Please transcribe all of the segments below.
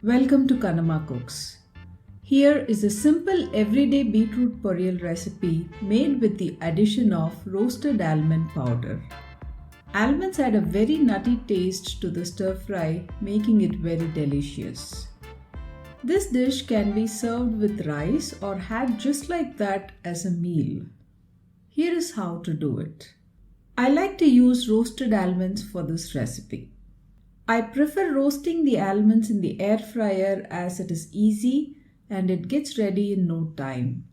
Welcome to Kanama Cooks. Here is a simple everyday beetroot poriyal recipe made with the addition of roasted almond powder. Almonds add a very nutty taste to the stir fry, making it very delicious. This dish can be served with rice or had just like that as a meal. Here is how to do it. I like to use roasted almonds for this recipe. I prefer roasting the almonds in the air fryer as it is easy and it gets ready in no time.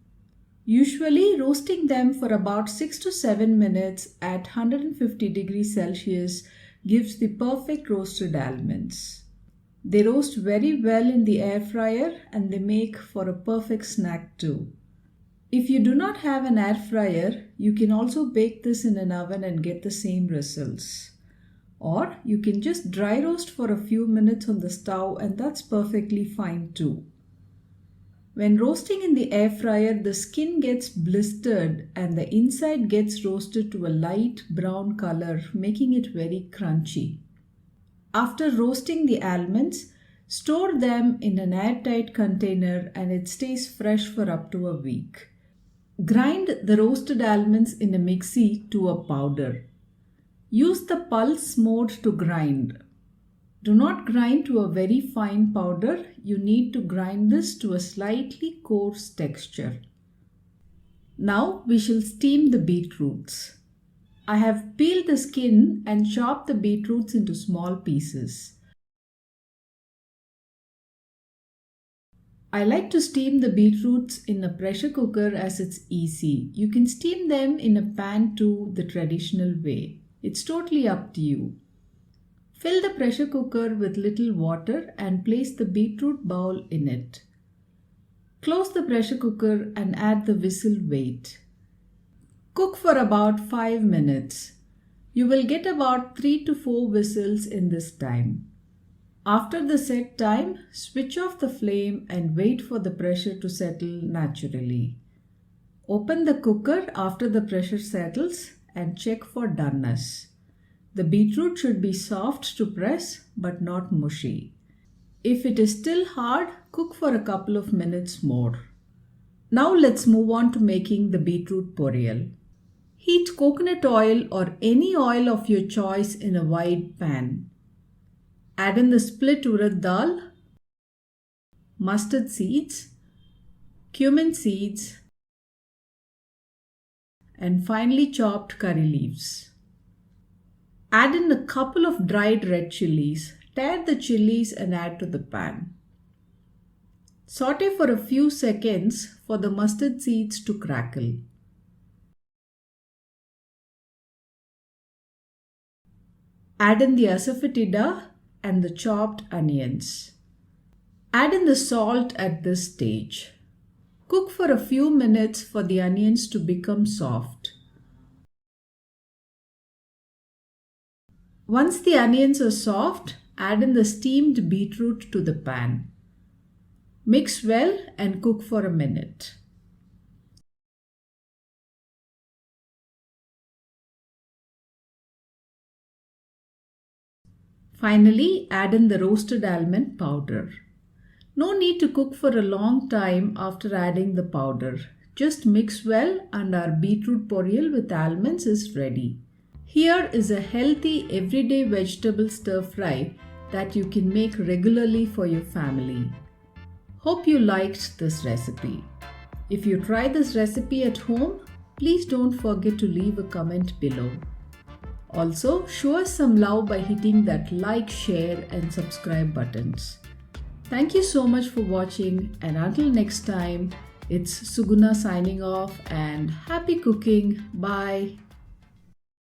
Usually roasting them for about 6 to 7 minutes at 150 degrees Celsius gives the perfect roasted almonds. They roast very well in the air fryer and they make for a perfect snack too. If you do not have an air fryer, you can also bake this in an oven and get the same results. Or you can just dry roast for a few minutes on the stove and that's perfectly fine too. When roasting in the air fryer, the skin gets blistered and the inside gets roasted to a light brown color, making it very crunchy. After roasting the almonds, store them in an airtight container and it stays fresh for up to a week. Grind the roasted almonds in a mixie to a powder. Use the pulse mode to grind. Do not grind to a very fine powder. You need to grind this to a slightly coarse texture. Now we shall steam the beetroots. I have peeled the skin and chopped the beetroots into small pieces. I like to steam the beetroots in a pressure cooker as it's easy. You can steam them in a pan too, the traditional way. It's totally up to you. Fill the pressure cooker with little water and place the beetroot bowl in it. Close the pressure cooker and add the whistle weight. Cook for about 5 minutes. You will get about 3 to 4 whistles in this time. After the set time, switch off the flame and wait for the pressure to settle naturally. Open the cooker after the pressure settles and check for doneness. The beetroot should be soft to press but not mushy. If it is still hard, cook for a couple of minutes more. Now let's move on to making the beetroot poriyal. Heat coconut oil or any oil of your choice in a wide pan. Add in the split urad dal, mustard seeds, cumin seeds, and finely chopped curry leaves. Add in a couple of dried red chillies. Tear the chillies and add to the pan. Saute for a few seconds for the mustard seeds to crackle. Add in the asafoetida and the chopped onions. Add in the salt at this stage. Cook for a few minutes for the onions to become soft. Once the onions are soft, add in the steamed beetroot to the pan. Mix well and cook for a minute. Finally, add in the roasted almond powder. No need to cook for a long time after adding the powder. Just mix well and our beetroot poriyal with almonds is ready. Here is a healthy everyday vegetable stir fry that you can make regularly for your family. Hope you liked this recipe. If you try this recipe at home, please don't forget to leave a comment below. Also, show us some love by hitting that like, share and subscribe buttons. Thank you so much for watching and until next time, it's Suguna signing off and happy cooking. Bye.